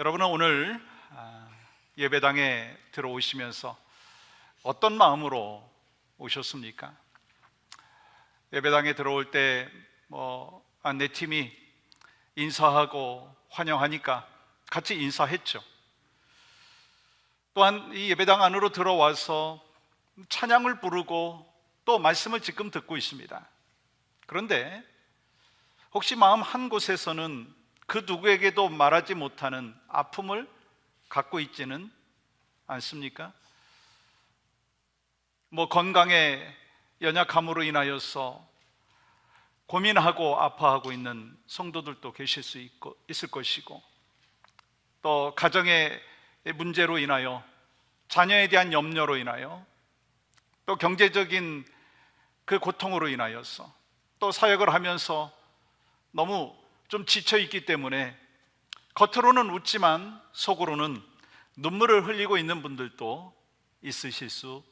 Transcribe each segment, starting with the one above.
여러분은 오늘 예배당에 들어오시면서 어떤 마음으로 오셨습니까? 예배당에 들어올 때 안내팀이 인사하고 환영하니까 같이 인사했죠. 또한 이 예배당 안으로 들어와서 찬양을 부르고 또 말씀을 지금 듣고 있습니다. 그런데 혹시 마음 한 곳에서는 그 누구에게도 말하지 못하는 아픔을 갖고 있지는 않습니까? 건강에 연약함으로 인하여서 고민하고 아파하고 있는 성도들도 계실 수 있을 것이고, 또 가정의 문제로 인하여, 자녀에 대한 염려로 인하여, 또 경제적인 그 고통으로 인하여서, 또 사역을 하면서 너무 좀 지쳐있기 때문에 겉으로는 웃지만 속으로는 눈물을 흘리고 있는 분들도 있으실 수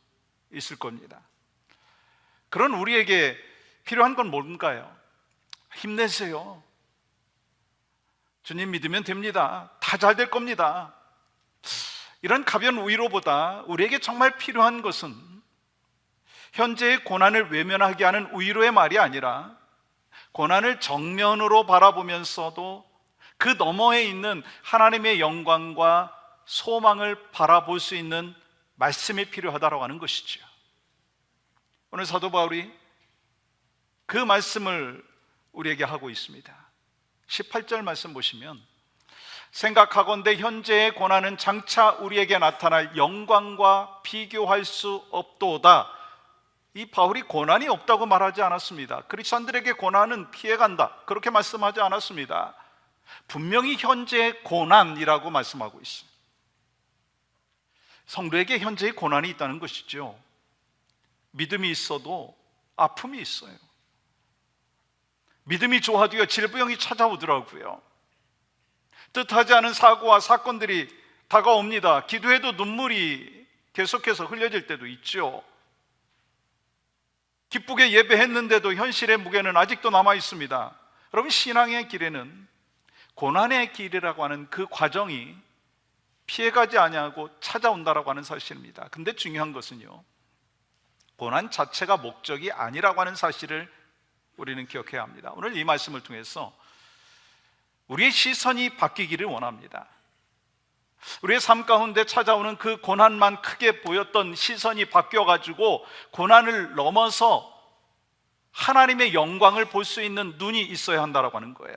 있을 겁니다. 그런 우리에게 필요한 건 뭔가요? 힘내세요. 주님 믿으면 됩니다. 다 잘 될 겁니다. 이런 가벼운 위로보다 우리에게 정말 필요한 것은 현재의 고난을 외면하게 하는 위로의 말이 아니라, 고난을 정면으로 바라보면서도 그 너머에 있는 하나님의 영광과 소망을 바라볼 수 있는 말씀이 필요하다고 하는 것이죠. 오늘 사도 바울이 그 말씀을 우리에게 하고 있습니다. 18절 말씀 보시면, 생각하건대 현재의 고난은 장차 우리에게 나타날 영광과 비교할 수 없도다. 이 바울이 고난이 없다고 말하지 않았습니다. 크리스천들에게 고난은 피해간다, 그렇게 말씀하지 않았습니다. 분명히 현재의 고난이라고 말씀하고 있습니다. 성도에게 현재의 고난이 있다는 것이죠. 믿음이 있어도 아픔이 있어요. 믿음이 좋아도요, 질병이 찾아오더라고요. 뜻하지 않은 사고와 사건들이 다가옵니다. 기도해도 눈물이 계속해서 흘려질 때도 있죠. 기쁘게 예배했는데도 현실의 무게는 아직도 남아 있습니다. 여러분, 신앙의 길에는 고난의 길이라고 하는 그 과정이 피해가지 아니하고 찾아온다라고 하는 사실입니다. 근데 중요한 것은요, 고난 자체가 목적이 아니라고 하는 사실을 우리는 기억해야 합니다. 오늘 이 말씀을 통해서 우리의 시선이 바뀌기를 원합니다. 우리의 삶 가운데 찾아오는 그 고난만 크게 보였던 시선이 바뀌어가지고 고난을 넘어서 하나님의 영광을 볼 수 있는 눈이 있어야 한다고 하는 거예요.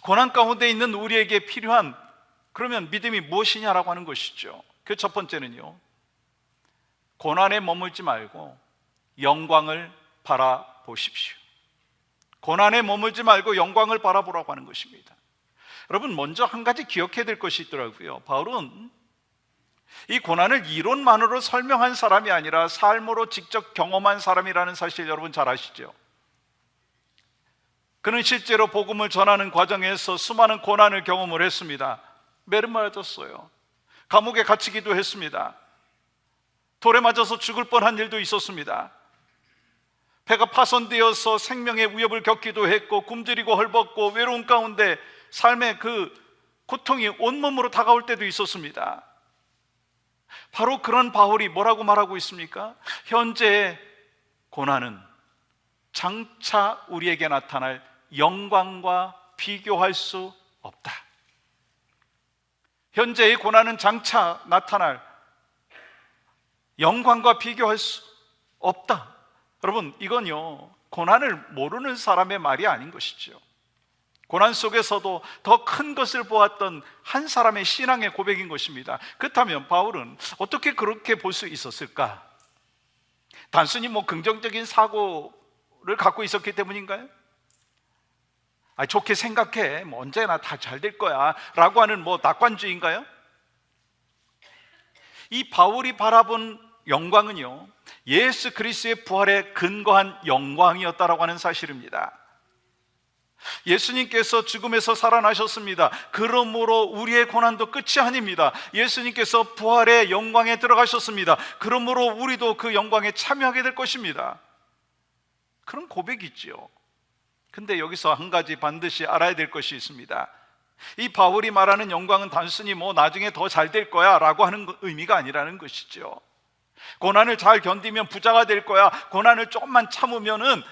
고난 가운데 있는 우리에게 필요한 그러면 믿음이 무엇이냐라고 하는 것이죠. 그 첫 번째는요, 고난에 머물지 말고 영광을 바라보십시오. 고난에 머물지 말고 영광을 바라보라고 하는 것입니다. 여러분, 먼저 한 가지 기억해야 될 것이 있더라고요. 바울은 이 고난을 이론만으로 설명한 사람이 아니라 삶으로 직접 경험한 사람이라는 사실 여러분 잘 아시죠? 그는 실제로 복음을 전하는 과정에서 수많은 고난을 경험을 했습니다. 매를 맞았어요. 감옥에 갇히기도 했습니다. 돌에 맞아서 죽을 뻔한 일도 있었습니다. 배가 파손되어서 생명의 위협을 겪기도 했고, 굶주리고 헐벗고 외로운 가운데 삶의 그 고통이 온몸으로 다가올 때도 있었습니다. 바로 그런 바울이 뭐라고 말하고 있습니까? 현재의 고난은 장차 우리에게 나타날 영광과 비교할 수 없다. 현재의 고난은 장차 나타날 영광과 비교할 수 없다. 여러분, 이건요, 고난을 모르는 사람의 말이 아닌 것이죠. 고난 속에서도 더 큰 것을 보았던 한 사람의 신앙의 고백인 것입니다. 그렇다면 바울은 어떻게 그렇게 볼 수 있었을까? 단순히 긍정적인 사고를 갖고 있었기 때문인가요? 좋게 생각해, 언제나 다 잘 될 거야 라고 하는 낙관주의인가요? 이 바울이 바라본 영광은요, 예수 그리스도의 부활에 근거한 영광이었다라고 하는 사실입니다. 예수님께서 죽음에서 살아나셨습니다. 그러므로 우리의 고난도 끝이 아닙니다. 예수님께서 부활의 영광에 들어가셨습니다. 그러므로 우리도 그 영광에 참여하게 될 것입니다. 그런 고백이지요. 근데 여기서 한 가지 반드시 알아야 될 것이 있습니다. 이 바울이 말하는 영광은 단순히 뭐 나중에 더 잘 될 거야 라고 하는 의미가 아니라는 것이죠. 고난을 잘 견디면 부자가 될 거야, 고난을 조금만 참으면은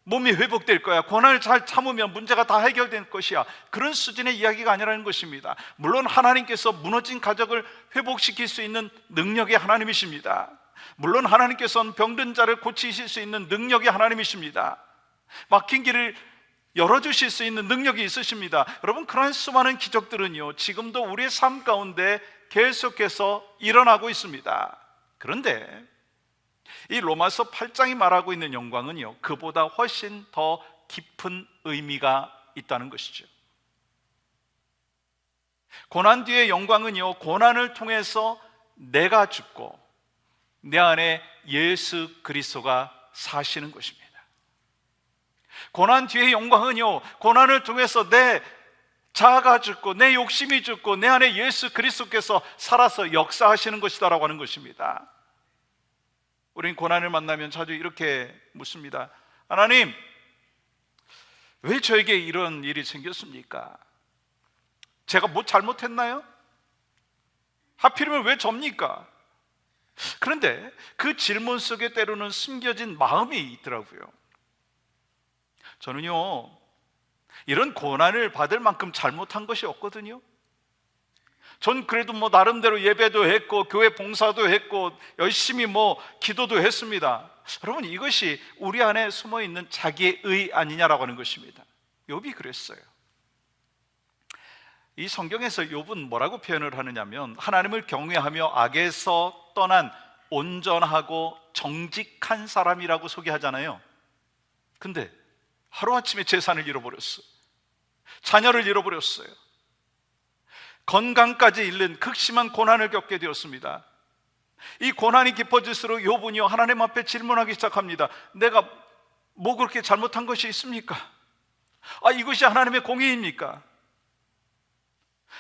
몸이 회복될 거야, 고난을 잘 참으면 문제가 다 해결될 것이야, 그런 수준의 이야기가 아니라는 것입니다. 물론 하나님께서 무너진 가족을 회복시킬 수 있는 능력의 하나님이십니다. 물론 하나님께서는 병든 자를 고치실 수 있는 능력의 하나님이십니다. 막힌 길을 열어주실 수 있는 능력이 있으십니다. 여러분, 그러한 수많은 기적들은요, 지금도 우리의 삶 가운데 계속해서 일어나고 있습니다. 그런데 이 로마서 8장이 말하고 있는 영광은요, 그보다 훨씬 더 깊은 의미가 있다는 것이죠. 고난 뒤의 영광은요, 고난을 통해서 내가 죽고 내 안에 예수 그리스도가 사시는 것입니다. 고난 뒤의 영광은요, 고난을 통해서 내 자아가 죽고 내 욕심이 죽고 내 안에 예수 그리스도께서 살아서 역사하시는 것이다라고 하는 것입니다. 우린 고난을 만나면 자주 이렇게 묻습니다. 하나님, 왜 저에게 이런 일이 생겼습니까? 제가 뭐 잘못했나요? 하필이면 왜 접니까? 그런데 그 질문 속에 때로는 숨겨진 마음이 있더라고요. 저는요, 이런 고난을 받을 만큼 잘못한 것이 없거든요. 전 그래도 나름대로 예배도 했고 교회 봉사도 했고 열심히 기도도 했습니다. 여러분, 이것이 우리 안에 숨어있는 자기의 의 아니냐라고 하는 것입니다. 욥이 그랬어요. 이 성경에서 욥은 뭐라고 표현을 하느냐면, 하나님을 경외하며 악에서 떠난 온전하고 정직한 사람이라고 소개하잖아요. 근데 하루아침에 재산을 잃어버렸어요. 자녀를 잃어버렸어요. 건강까지 잃는 극심한 고난을 겪게 되었습니다. 이 고난이 깊어질수록 욥은요, 하나님 앞에 질문하기 시작합니다. 내가 뭐 그렇게 잘못한 것이 있습니까? 이것이 하나님의 공의입니까?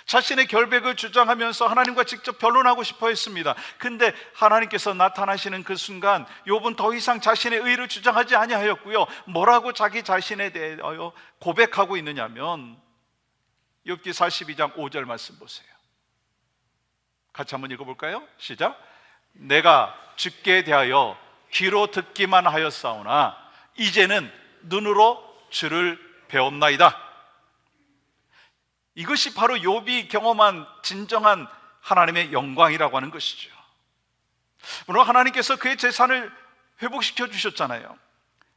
자신의 결백을 주장하면서 하나님과 직접 변론하고 싶어 했습니다. 근데 하나님께서 나타나시는 그 순간 욥은 더 이상 자신의 의를 주장하지 아니하였고요, 뭐라고 자기 자신에 대하여 고백하고 있느냐면, 욥기 42장 5절 말씀 보세요. 같이 한번 읽어볼까요? 시작. 내가 주께 대하여 귀로 듣기만 하였사오나 이제는 눈으로 주를 배웠나이다. 이것이 바로 욥이 경험한 진정한 하나님의 영광이라고 하는 것이죠. 물론 하나님께서 그의 재산을 회복시켜 주셨잖아요.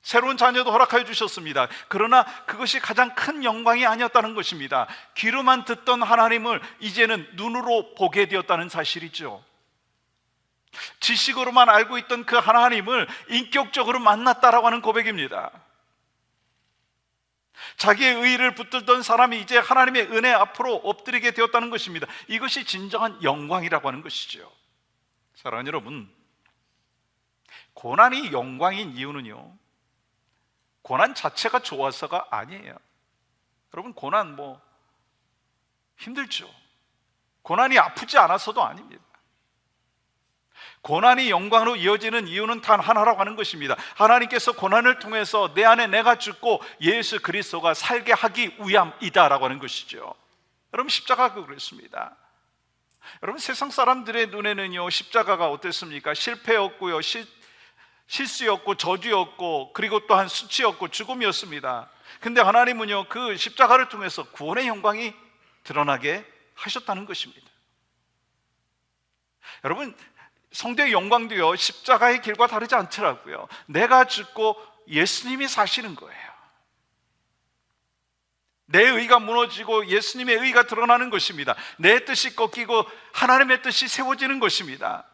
새로운 자녀도 허락하여 주셨습니다. 그러나 그것이 가장 큰 영광이 아니었다는 것입니다. 귀로만 듣던 하나님을 이제는 눈으로 보게 되었다는 사실이죠. 지식으로만 알고 있던 그 하나님을 인격적으로 만났다라고 하는 고백입니다. 자기의 의의를 붙들던 사람이 이제 하나님의 은혜 앞으로 엎드리게 되었다는 것입니다. 이것이 진정한 영광이라고 하는 것이죠. 사랑하는 여러분, 고난이 영광인 이유는요, 고난 자체가 좋아서가 아니에요. 여러분, 고난 힘들죠. 고난이 아프지 않아서도 아닙니다. 고난이 영광으로 이어지는 이유는 단 하나라고 하는 것입니다. 하나님께서 고난을 통해서 내 안에 내가 죽고 예수 그리스도가 살게 하기 위함이다라고 하는 것이죠. 여러분, 십자가가 그랬습니다. 여러분, 세상 사람들의 눈에는요, 십자가가 어땠습니까? 실패였고요, 실수였고 저주였고 그리고 또한 수치였고 죽음이었습니다. 근데 하나님은요, 그 십자가를 통해서 구원의 영광이 드러나게 하셨다는 것입니다. 여러분, 성도의 영광도요, 십자가의 길과 다르지 않더라고요. 내가 죽고 예수님이 사시는 거예요. 내 의가 무너지고 예수님의 의가 드러나는 것입니다. 내 뜻이 꺾이고 하나님의 뜻이 세워지는 것입니다.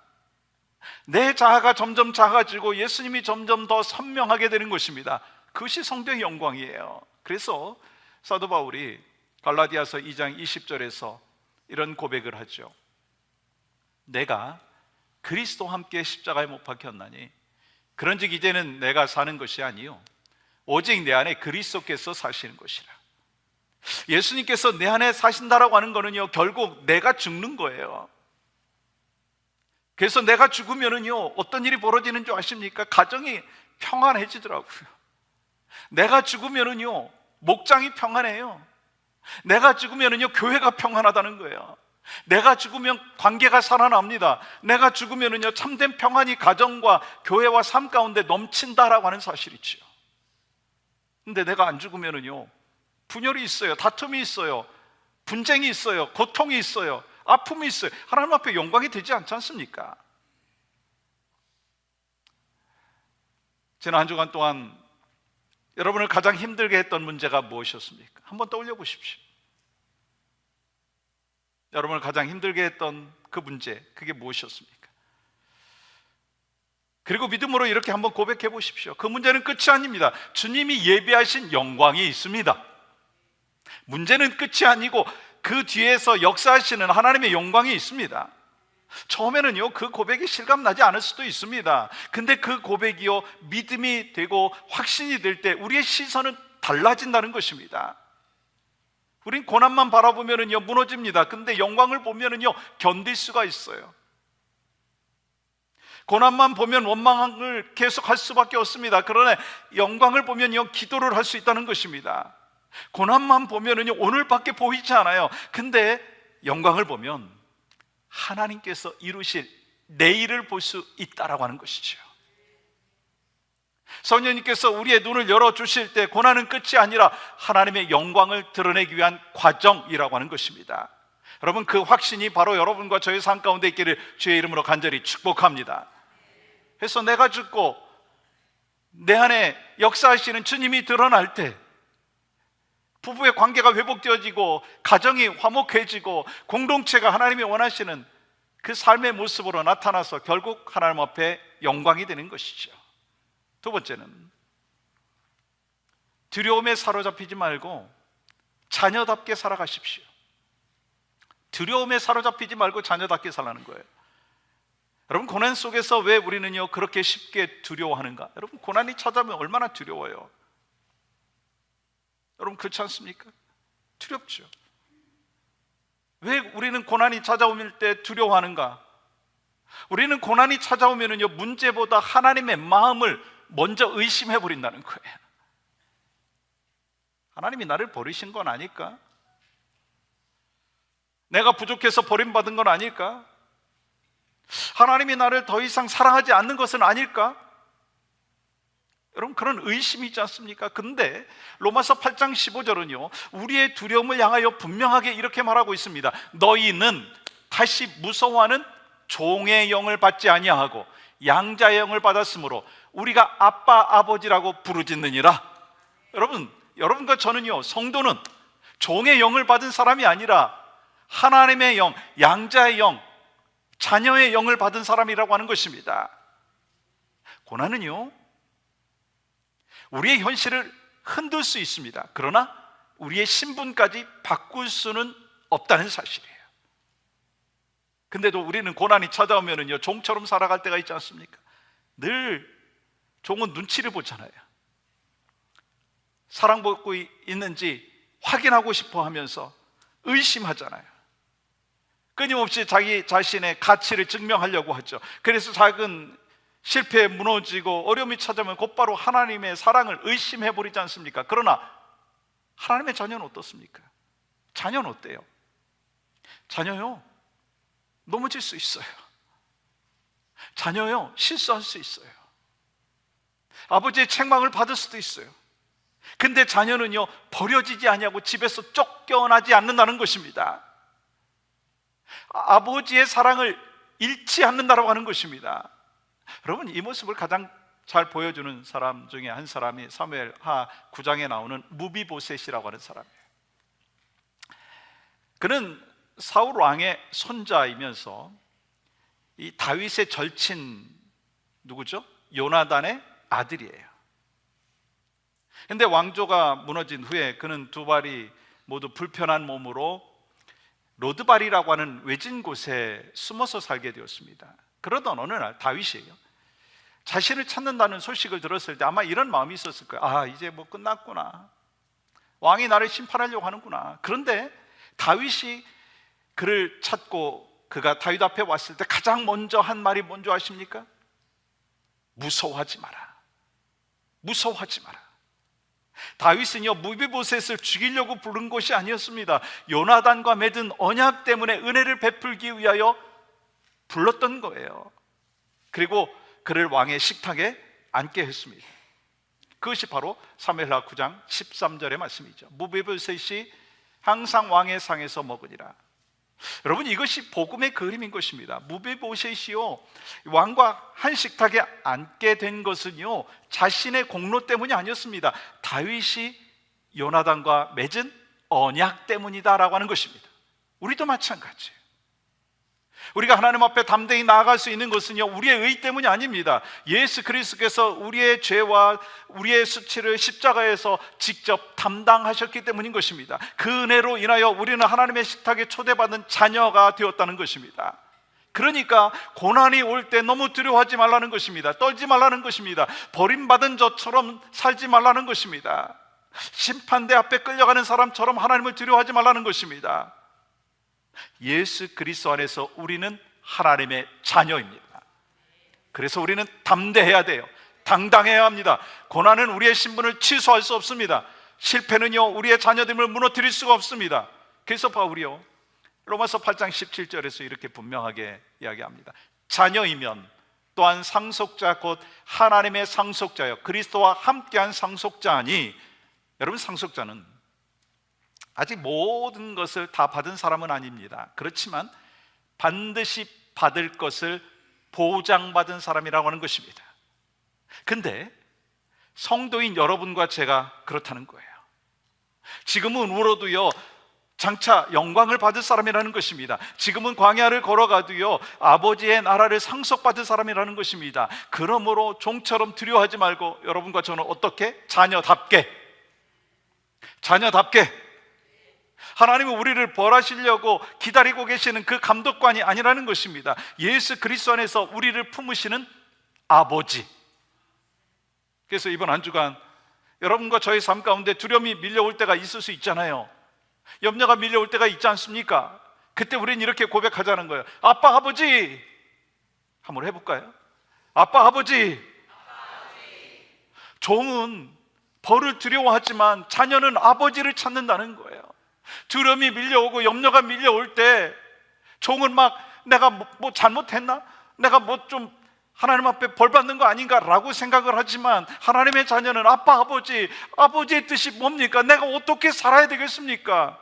내 자아가 점점 작아지고 예수님이 점점 더 선명하게 되는 것입니다. 그것이 성도의 영광이에요. 그래서 사도 바울이 갈라디아서 2장 20절에서 이런 고백을 하죠. 내가 그리스도와 함께 십자가에 못 박혔나니 그런즉 이제는 내가 사는 것이 아니요 오직 내 안에 그리스도께서 사시는 것이라. 예수님께서 내 안에 사신다라고 하는 거는요, 결국 내가 죽는 거예요. 그래서 내가 죽으면은요, 어떤 일이 벌어지는 줄 아십니까? 가정이 평안해지더라고요. 내가 죽으면은요, 목장이 평안해요. 내가 죽으면은요 교회가 평안하다는 거예요. 내가 죽으면 관계가 살아납니다. 내가 죽으면은요 참된 평안이 가정과 교회와 삶 가운데 넘친다라고 하는 사실이지요. 근데 내가 안 죽으면은요 분열이 있어요, 다툼이 있어요, 분쟁이 있어요, 고통이 있어요, 아픔이 있어요. 하나님 앞에 영광이 되지 않지 않습니까? 지난 한 주간 동안 여러분을 가장 힘들게 했던 문제가 무엇이었습니까? 한번 떠올려 보십시오. 여러분을 가장 힘들게 했던 그 문제, 그게 무엇이었습니까? 그리고 믿음으로 이렇게 한번 고백해 보십시오. 그 문제는 끝이 아닙니다. 주님이 예비하신 영광이 있습니다. 문제는 끝이 아니고 그 뒤에서 역사하시는 하나님의 영광이 있습니다. 처음에는요 그 고백이 실감나지 않을 수도 있습니다. 근데 그 고백이요 믿음이 되고 확신이 될 때 우리의 시선은 달라진다는 것입니다. 우린 고난만 바라보면은요 무너집니다. 근데 영광을 보면은요 견딜 수가 있어요. 고난만 보면 원망을 계속할 수밖에 없습니다. 그러나 영광을 보면요 기도를 할 수 있다는 것입니다. 고난만 보면은요 오늘밖에 보이지 않아요. 근데 영광을 보면 하나님께서 이루실 내일을 볼 수 있다라고 하는 것이죠. 성령님께서 우리의 눈을 열어주실 때 고난은 끝이 아니라 하나님의 영광을 드러내기 위한 과정이라고 하는 것입니다. 여러분, 그 확신이 바로 여러분과 저의 삶 가운데 있기를 주의 이름으로 간절히 축복합니다. 그래서 내가 죽고 내 안에 역사하시는 주님이 드러날 때 부부의 관계가 회복되어지고 가정이 화목해지고 공동체가 하나님이 원하시는 그 삶의 모습으로 나타나서 결국 하나님 앞에 영광이 되는 것이죠. 두 번째는 두려움에 사로잡히지 말고 자녀답게 살아가십시오. 두려움에 사로잡히지 말고 자녀답게 살라는 거예요. 여러분, 고난 속에서 왜 우리는요 그렇게 쉽게 두려워하는가? 여러분, 고난이 찾아오면 얼마나 두려워요. 여러분, 그렇지 않습니까? 두렵죠. 왜 우리는 고난이 찾아올 때 두려워하는가? 우리는 고난이 찾아오면은요 문제보다 하나님의 마음을 먼저 의심해 버린다는 거예요. 하나님이 나를 버리신 건 아닐까? 내가 부족해서 버림받은 건 아닐까? 하나님이 나를 더 이상 사랑하지 않는 것은 아닐까? 여러분, 그런 의심이 있지 않습니까? 근데 로마서 8장 15절은요 우리의 두려움을 향하여 분명하게 이렇게 말하고 있습니다. 너희는 다시 무서워하는 종의 영을 받지 아니하고 양자의 영을 받았으므로 우리가 아빠 아버지라고 부르짖느니라. 여러분과 저는요 성도는 종의 영을 받은 사람이 아니라 하나님의 영, 양자의 영, 자녀의 영을 받은 사람이라고 하는 것입니다. 고난은요 우리의 현실을 흔들 수 있습니다. 그러나 우리의 신분까지 바꿀 수는 없다는 사실이에요. 근데도 우리는 고난이 찾아오면은요 종처럼 살아갈 때가 있지 않습니까? 늘 종은 눈치를 보잖아요. 사랑받고 있는지 확인하고 싶어 하면서 의심하잖아요. 끊임없이 자기 자신의 가치를 증명하려고 하죠. 그래서 작은 실패에 무너지고 어려움이 찾아오면 곧바로 하나님의 사랑을 의심해버리지 않습니까? 그러나 하나님의 자녀는 어떻습니까? 자녀는 어때요? 자녀요 넘어질 수 있어요. 자녀요 실수할 수 있어요. 아버지의 책망을 받을 수도 있어요. 근데 자녀는요 버려지지 아니하고 집에서 쫓겨나지 않는다는 것입니다. 아버지의 사랑을 잃지 않는다라고 하는 것입니다. 여러분, 이 모습을 가장 잘 보여주는 사람 중에 한 사람이 사무엘하 9장에 나오는 무비보셋이라고 하는 사람이에요. 그는 사울 왕의 손자이면서 이 다윗의 절친 누구죠? 요나단의 아들이에요. 근데 왕조가 무너진 후에 그는 두 발이 모두 불편한 몸으로 로드발이라고 하는 외진 곳에 숨어서 살게 되었습니다. 그러던 어느 날 다윗이에요 자신을 찾는다는 소식을 들었을 때 아마 이런 마음이 있었을 거예요. 아, 이제 뭐 끝났구나. 왕이 나를 심판하려고 하는구나. 그런데 다윗이 그를 찾고 그가 다윗 앞에 왔을 때 가장 먼저 한 말이 뭔지 아십니까? 무서워하지 마라. 무서워하지 마라. 다윗은요, 무비보셋을 죽이려고 부른 것이 아니었습니다. 요나단과 맺은 언약 때문에 은혜를 베풀기 위하여 불렀던 거예요. 그리고 그를 왕의 식탁에 앉게 했습니다. 그것이 바로 사무엘하 9장 13절의 말씀이죠. 무비보셋이 항상 왕의 상에서 먹으니라. 여러분, 이것이 복음의 그림인 것입니다. 무비보셋이요, 왕과 한 식탁에 앉게 된 것은요, 자신의 공로 때문이 아니었습니다. 다윗이 요나단과 맺은 언약 때문이다라고 하는 것입니다. 우리도 마찬가지예요. 우리가 하나님 앞에 담대히 나아갈 수 있는 것은요, 우리의 의 때문이 아닙니다. 예수 그리스도께서 우리의 죄와 우리의 수치를 십자가에서 직접 담당하셨기 때문인 것입니다. 그 은혜로 인하여 우리는 하나님의 식탁에 초대받은 자녀가 되었다는 것입니다. 그러니까 고난이 올 때 너무 두려워하지 말라는 것입니다. 떨지 말라는 것입니다. 버림받은 자처럼 살지 말라는 것입니다. 심판대 앞에 끌려가는 사람처럼 하나님을 두려워하지 말라는 것입니다. 예수 그리스도 안에서 우리는 하나님의 자녀입니다. 그래서 우리는 담대해야 돼요. 당당해야 합니다. 고난은 우리의 신분을 취소할 수 없습니다. 실패는요, 우리의 자녀됨을 무너뜨릴 수가 없습니다. 그래서 바울이요, 로마서 8장 17절에서 이렇게 분명하게 이야기합니다. 자녀이면 또한 상속자 곧 하나님의 상속자여 그리스도와 함께한 상속자니. 여러분, 상속자는 아직 모든 것을 다 받은 사람은 아닙니다. 그렇지만 반드시 받을 것을 보장받은 사람이라고 하는 것입니다. 근데 성도인 여러분과 제가 그렇다는 거예요. 지금은 울어도요, 장차 영광을 받을 사람이라는 것입니다. 지금은 광야를 걸어가도요, 아버지의 나라를 상속받을 사람이라는 것입니다. 그러므로 종처럼 두려워하지 말고 여러분과 저는 어떻게? 자녀답게 하나님은 우리를 벌하시려고 기다리고 계시는 그 감독관이 아니라는 것입니다. 예수 그리스도 안에서 우리를 품으시는 아버지. 그래서 이번 한 주간 여러분과 저의 삶 가운데 두려움이 밀려올 때가 있을 수 있잖아요. 염려가 밀려올 때가 있지 않습니까? 그때 우리는 이렇게 고백하자는 거예요. 아빠, 아버지. 한번 해볼까요? 아빠, 아버지. 종은 벌을 두려워하지만 자녀는 아버지를 찾는다는 거예요. 두려움이 밀려오고 염려가 밀려올 때 종은 막 내가 뭐 잘못했나? 내가 뭐 좀 하나님 앞에 벌 받는 거 아닌가라고 생각을 하지만 하나님의 자녀는 아빠, 아버지, 아버지의 뜻이 뭡니까? 내가 어떻게 살아야 되겠습니까?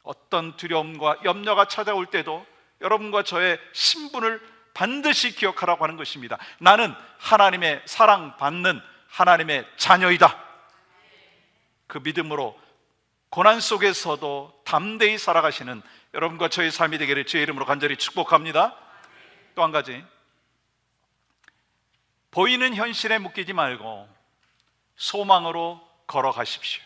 어떤 두려움과 염려가 찾아올 때도 여러분과 저의 신분을 반드시 기억하라고 하는 것입니다. 나는 하나님의 사랑받는 하나님의 자녀이다. 그 믿음으로 고난 속에서도 담대히 살아가시는 여러분과 저의 삶이 되기를 주의 이름으로 간절히 축복합니다. 또 한 가지, 보이는 현실에 묶이지 말고 소망으로 걸어가십시오.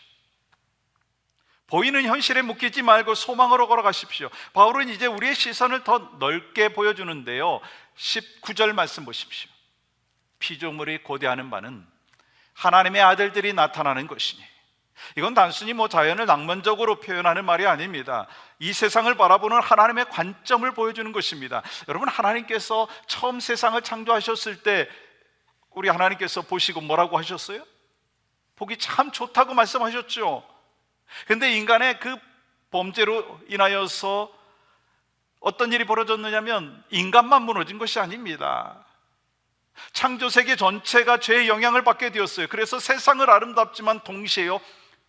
보이는 현실에 묶이지 말고 소망으로 걸어가십시오. 바울은 이제 우리의 시선을 더 넓게 보여주는데요, 19절 말씀 보십시오. 피조물이 고대하는 바는 하나님의 아들들이 나타나는 것이니. 이건 단순히 자연을 낭만적으로 표현하는 말이 아닙니다. 이 세상을 바라보는 하나님의 관점을 보여주는 것입니다. 여러분, 하나님께서 처음 세상을 창조하셨을 때 우리 하나님께서 보시고 뭐라고 하셨어요? 보기 참 좋다고 말씀하셨죠. 근데 인간의 그 범죄로 인하여서 어떤 일이 벌어졌느냐면 인간만 무너진 것이 아닙니다. 창조세계 전체가 죄의 영향을 받게 되었어요. 그래서 세상을 아름답지만 동시에요,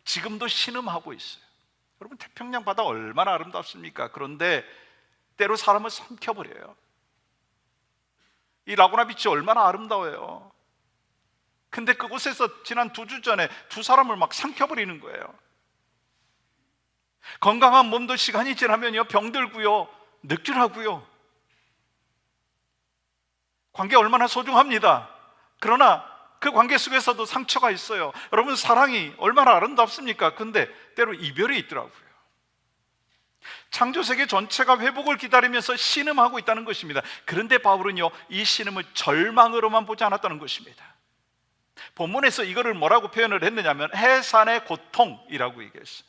지금도 신음하고 있어요. 여러분, 태평양 바다 얼마나 아름답습니까? 그런데 때로 사람을 삼켜버려요. 이 라구나 비치 얼마나 아름다워요. 근데 그곳에서 지난 2주 전에 2사람을 막 삼켜버리는 거예요. 건강한 몸도 시간이 지나면요, 병들고요, 늙더라고요. 관계 얼마나 소중합니다. 그러나 그 관계 속에서도 상처가 있어요. 여러분, 사랑이 얼마나 아름답습니까? 근데 때로 이별이 있더라고요. 창조세계 전체가 회복을 기다리면서 신음하고 있다는 것입니다. 그런데 바울은요, 이 신음을 절망으로만 보지 않았다는 것입니다. 본문에서 이거를 뭐라고 표현을 했느냐면 해산의 고통이라고 얘기했어요.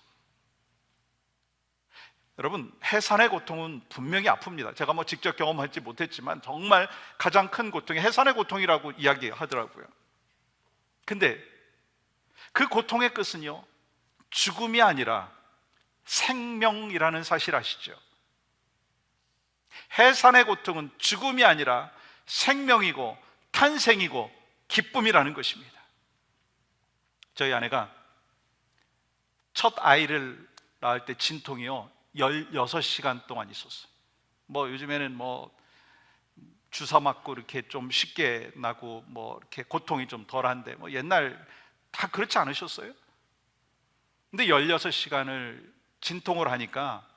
여러분, 해산의 고통은 분명히 아픕니다. 제가 직접 경험하지 못했지만 정말 가장 큰 고통이 해산의 고통이라고 이야기하더라고요. 근데 그 고통의 끝은요, 죽음이 아니라 생명이라는 사실 아시죠? 해산의 고통은 죽음이 아니라 생명이고 탄생이고 기쁨이라는 것입니다. 저희 아내가 첫 아이를 낳을 때 진통이요 16시간 동안 있었어요. 요즘에는 주사 맞고 이렇게 좀 쉽게 나고 이렇게 고통이 좀 덜한데 옛날 다 그렇지 않으셨어요? 근데 16시간을 진통을 하니까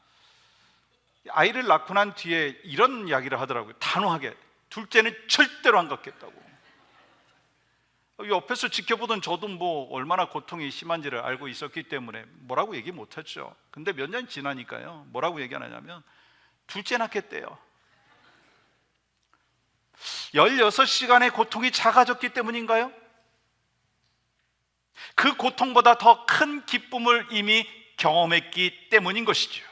아이를 낳고 난 뒤에 이런 이야기를 하더라고요. 단호하게 둘째는 절대로 안 갖겠다고. 옆에서 지켜보던 저도 얼마나 고통이 심한지를 알고 있었기 때문에 뭐라고 얘기 못했죠. 근데 몇 년 지나니까요, 뭐라고 얘기 안 하냐면 둘째 낳겠대요. 16시간의 고통이 작아졌기 때문인가요? 그 고통보다 더 큰 기쁨을 이미 경험했기 때문인 것이죠.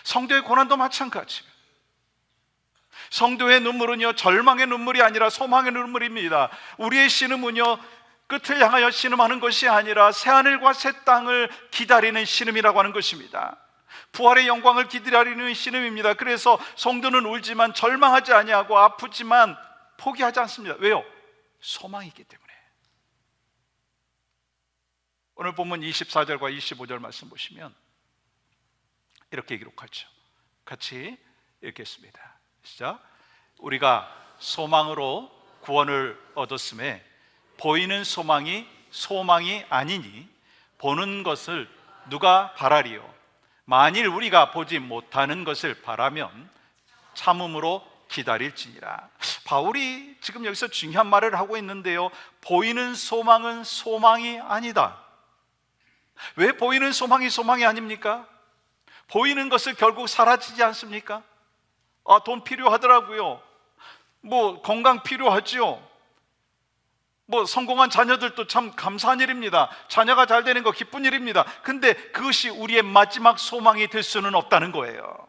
성도의 고난도 마찬가지예요. 성도의 눈물은요, 절망의 눈물이 아니라 소망의 눈물입니다. 우리의 신음은요, 끝을 향하여 신음하는 것이 아니라 새하늘과 새 땅을 기다리는 신음이라고 하는 것입니다. 부활의 영광을 기다리는 신음입니다. 그래서 성도는 울지만 절망하지 아니하고 아프지만 포기하지 않습니다. 왜요? 소망이 있기 때문에. 오늘 본문 24절과 25절 말씀 보시면 이렇게 기록하죠. 같이 읽겠습니다. 시작. 우리가 소망으로 구원을 얻었음에 보이는 소망이 소망이 아니니 보는 것을 누가 바라리요? 만일 우리가 보지 못하는 것을 바라면 참음으로 기다릴지니라. 바울이 지금 여기서 중요한 말을 하고 있는데요, 보이는 소망은 소망이 아니다. 왜 보이는 소망이 소망이 아닙니까? 보이는 것을 결국 사라지지 않습니까? 돈 필요하더라고요. 건강 필요하지요. 성공한 자녀들도 참 감사한 일입니다. 자녀가 잘 되는 거 기쁜 일입니다. 근데 그것이 우리의 마지막 소망이 될 수는 없다는 거예요.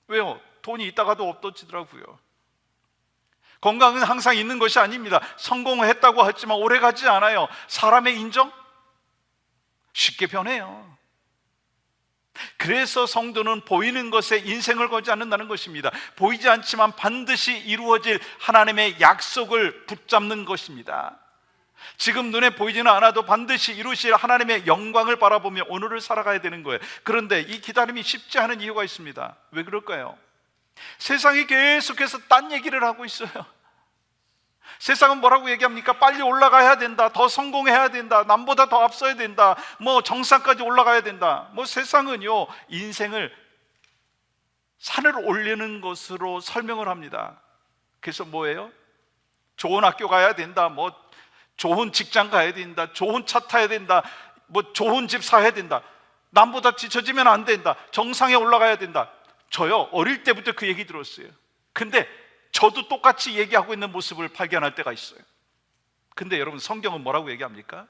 왜요? 돈이 있다가도 없어지더라고요. 건강은 항상 있는 것이 아닙니다. 성공을 했다고 하지만 오래 가지 않아요. 사람의 인정? 쉽게 변해요. 그래서 성도는 보이는 것에 인생을 걸지 않는다는 것입니다. 보이지 않지만 반드시 이루어질 하나님의 약속을 붙잡는 것입니다. 지금 눈에 보이지는 않아도 반드시 이루실 하나님의 영광을 바라보며 오늘을 살아가야 되는 거예요. 그런데 이 기다림이 쉽지 않은 이유가 있습니다. 왜 그럴까요? 세상이 계속해서 딴 얘기를 하고 있어요. 세상은 뭐라고 얘기합니까? 빨리 올라가야 된다, 더 성공해야 된다, 남보다 더 앞서야 된다, 정상까지 올라가야 된다. 세상은요, 인생을 산을 올리는 것으로 설명을 합니다. 그래서 뭐예요? 좋은 학교 가야 된다, 좋은 직장 가야 된다, 좋은 차 타야 된다, 좋은 집 사야 된다, 남보다 뒤처지면 안 된다, 정상에 올라가야 된다. 저요, 어릴 때부터 그 얘기 들었어요. 근데 저도 똑같이 얘기하고 있는 모습을 발견할 때가 있어요. 근데 여러분, 성경은 뭐라고 얘기합니까?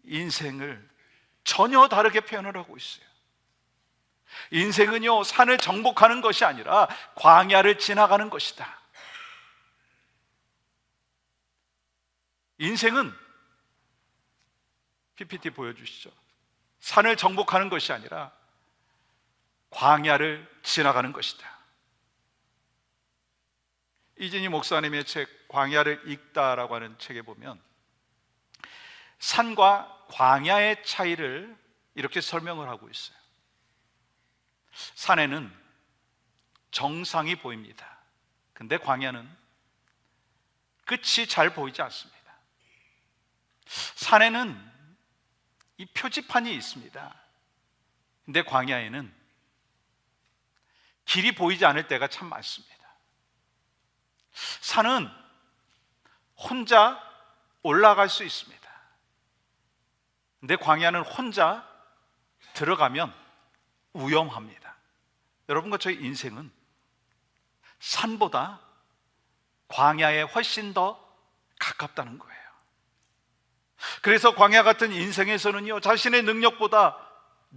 인생을 전혀 다르게 표현을 하고 있어요. 인생은요, 산을 정복하는 것이 아니라 광야를 지나가는 것이다. 인생은 PPT 보여주시죠. 산을 정복하는 것이 아니라 광야를 지나가는 것이다. 이진희 목사님의 책 광야를 읽다라고 하는 책에 보면 산과 광야의 차이를 이렇게 설명을 하고 있어요. 산에는 정상이 보입니다. 근데 광야는 끝이 잘 보이지 않습니다. 산에는 이 표지판이 있습니다. 근데 광야에는 길이 보이지 않을 때가 참 많습니다. 산은 혼자 올라갈 수 있습니다. 근데 광야는 혼자 들어가면 위험합니다. 여러분과 저희 인생은 산보다 광야에 훨씬 더 가깝다는 거예요. 그래서 광야 같은 인생에서는요, 자신의 능력보다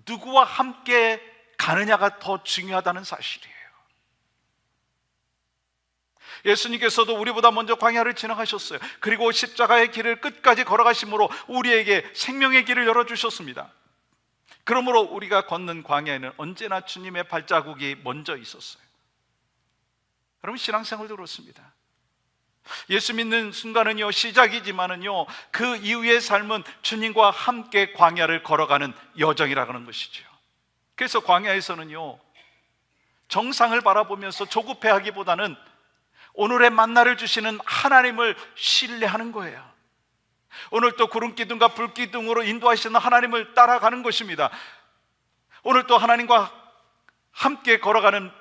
누구와 함께 가느냐가 더 중요하다는 사실이에요. 예수님께서도 우리보다 먼저 광야를 지나가셨어요. 그리고 십자가의 길을 끝까지 걸어가심으로 우리에게 생명의 길을 열어주셨습니다. 그러므로 우리가 걷는 광야에는 언제나 주님의 발자국이 먼저 있었어요. 여러분, 신앙생활도 그렇습니다. 예수 믿는 순간은요, 시작이지만은요, 그 이후의 삶은 주님과 함께 광야를 걸어가는 여정이라는 것이죠. 그래서 광야에서는요, 정상을 바라보면서 조급해하기보다는 오늘의 만나를 주시는 하나님을 신뢰하는 거예요. 오늘 또 구름기둥과 불기둥으로 인도하시는 하나님을 따라가는 것입니다. 오늘 또 하나님과 함께 걸어가는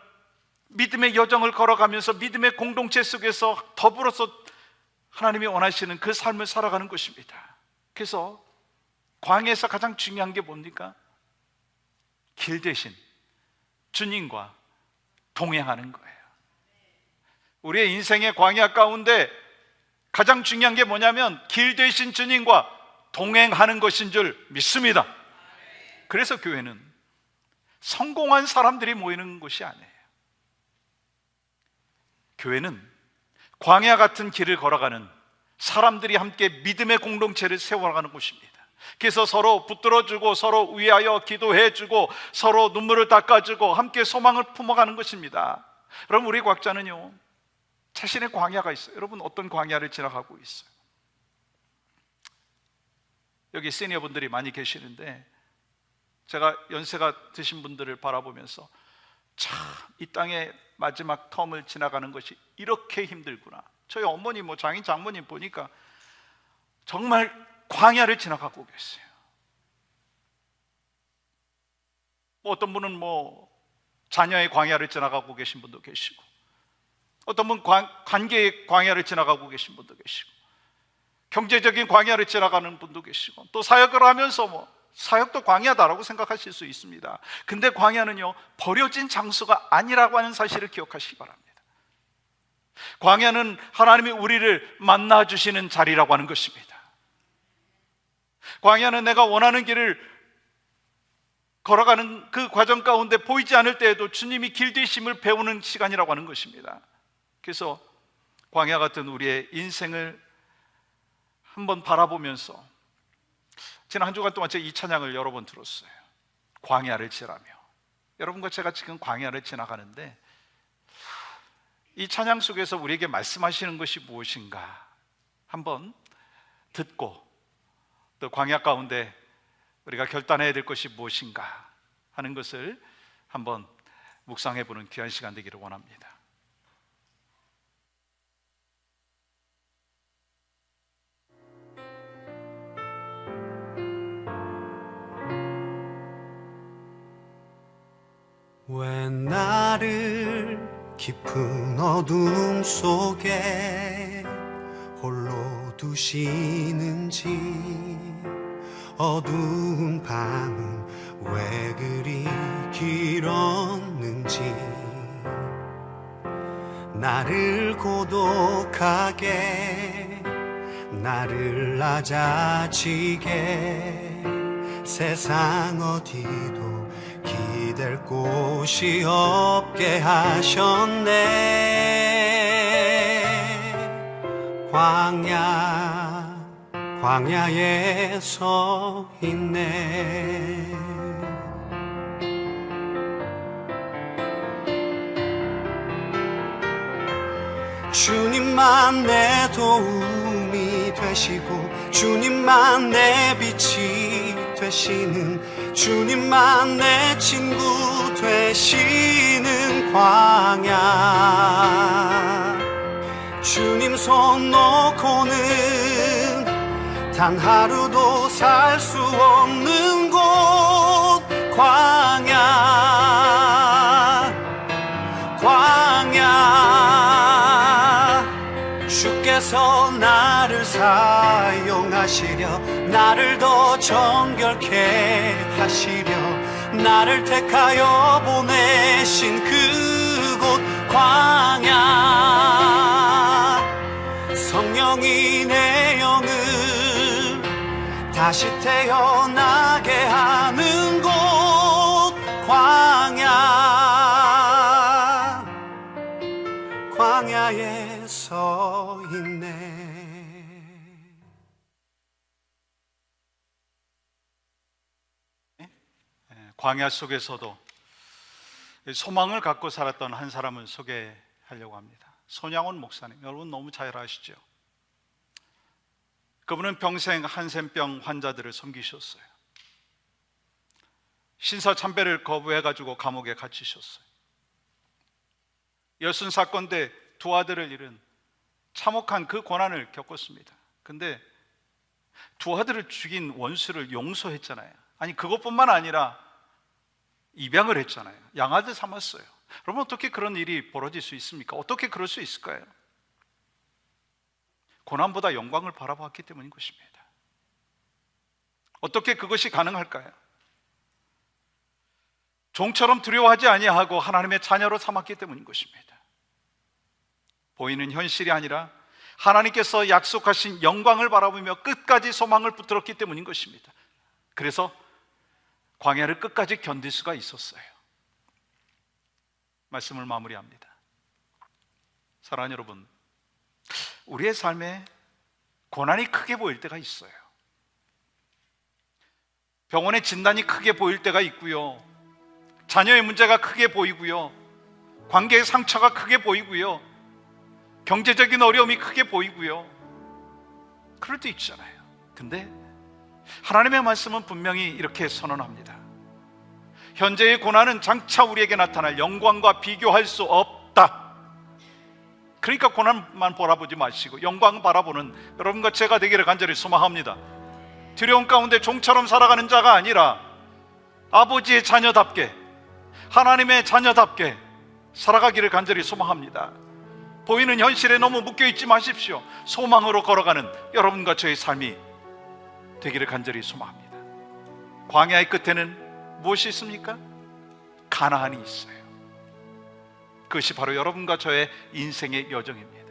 믿음의 여정을 걸어가면서 믿음의 공동체 속에서 더불어서 하나님이 원하시는 그 삶을 살아가는 것입니다. 그래서 광야에서 가장 중요한 게 뭡니까? 길 대신 주님과 동행하는 거예요. 우리의 인생의 광야 가운데 가장 중요한 게 뭐냐면 길 대신 주님과 동행하는 것인 줄 믿습니다. 그래서 교회는 성공한 사람들이 모이는 곳이 아니에요. 교회는 광야 같은 길을 걸어가는 사람들이 함께 믿음의 공동체를 세워가는 곳입니다. 그래서 서로 붙들어주고 서로 위하여 기도해주고 서로 눈물을 닦아주고 함께 소망을 품어가는 것입니다. 여러분, 우리 과학자는요, 자신의 광야가 있어요. 여러분, 어떤 광야를 지나가고 있어요? 여기 시니어분들이 많이 계시는데 제가 연세가 드신 분들을 바라보면서 참 이 땅의 마지막 텀을 지나가는 것이 이렇게 힘들구나. 저희 어머니, 장인, 장모님 보니까 정말 광야를 지나가고 계세요. 어떤 분은 자녀의 광야를 지나가고 계신 분도 계시고, 어떤 분은 관계의 광야를 지나가고 계신 분도 계시고, 경제적인 광야를 지나가는 분도 계시고, 또 사역을 하면서 사역도 광야다라고 생각하실 수 있습니다. 근데 광야는요, 버려진 장소가 아니라고 하는 사실을 기억하시기 바랍니다. 광야는 하나님이 우리를 만나주시는 자리라고 하는 것입니다. 광야는 내가 원하는 길을 걸어가는 그 과정 가운데 보이지 않을 때에도 주님이 길 되심을 배우는 시간이라고 하는 것입니다. 그래서 광야 같은 우리의 인생을 한번 바라보면서 지난 한 주간 동안 제가 이 찬양을 여러 번 들었어요. 광야를 지나며. 여러분과 제가 지금 광야를 지나가는데 이 찬양 속에서 우리에게 말씀하시는 것이 무엇인가 한번 듣고, 또 광야 가운데 우리가 결단해야 될 것이 무엇인가 하는 것을 한번 묵상해 보는 귀한 시간 되기를 원합니다. 왜 나를 깊은 어둠 속에 홀로 두시는지, 어두운 밤은 왜 그리 길었는지, 나를 고독하게, 나를 낮아지게, 세상 어디도 기댈 곳이 없게 하셨네. 광야에 서 있네. 주님만 내 도움이 되시고, 주님만 내 빛이 되시는, 주님만 내 친구 되시는 광야. 주님 손 놓고는 단 하루도 살 수 없는 곳, 광야. 주께서 나를 사용하시려, 나를 더 정결케 하시려, 나를 택하여 보내신 그곳 광야. 성령이 내 영을 다시 태어나게 하는 곳 광야. 광야. 광야에 서 있네. 광야 속에서도 소망을 갖고 살았던 한 사람을 소개하려고 합니다. 손양원 목사님, 여러분 너무 잘 아시죠? 그분은 평생 한센병 환자들을 섬기셨어요. 신사참배를 거부해가지고 감옥에 갇히셨어요. 여순 사건 때 두 아들을 잃은 참혹한 그 고난을 겪었습니다. 근데 두 아들을 죽인 원수를 용서했잖아요. 아니 그것뿐만 아니라 입양을 했잖아요. 양아들 삼았어요. 여러분 어떻게 그런 일이 벌어질 수 있습니까? 어떻게 그럴 수 있을까요? 고난보다 영광을 바라봤기 때문인 것입니다. 어떻게 그것이 가능할까요? 종처럼 두려워하지 아니하고 하나님의 자녀로 삼았기 때문인 것입니다. 보이는 현실이 아니라 하나님께서 약속하신 영광을 바라보며 끝까지 소망을 붙들었기 때문인 것입니다. 그래서 광야를 끝까지 견딜 수가 있었어요. 말씀을 마무리합니다. 사랑하는 여러분, 우리의 삶에 고난이 크게 보일 때가 있어요. 병원의 진단이 크게 보일 때가 있고요, 자녀의 문제가 크게 보이고요, 관계의 상처가 크게 보이고요, 경제적인 어려움이 크게 보이고요, 그럴 때 있잖아요. 근데 하나님의 말씀은 분명히 이렇게 선언합니다. 현재의 고난은 장차 우리에게 나타날 영광과 비교할 수 없다. 그러니까 고난만 바라보지 마시고 영광 바라보는 여러분과 제가 되기를 간절히 소망합니다. 두려움 가운데 종처럼 살아가는 자가 아니라 아버지의 자녀답게, 하나님의 자녀답게 살아가기를 간절히 소망합니다. 보이는 현실에 너무 묶여있지 마십시오. 소망으로 걸어가는 여러분과 저의 삶이 되기를 간절히 소망합니다. 광야의 끝에는 무엇이 있습니까? 가나안이 있어요. 그것이 바로 여러분과 저의 인생의 여정입니다.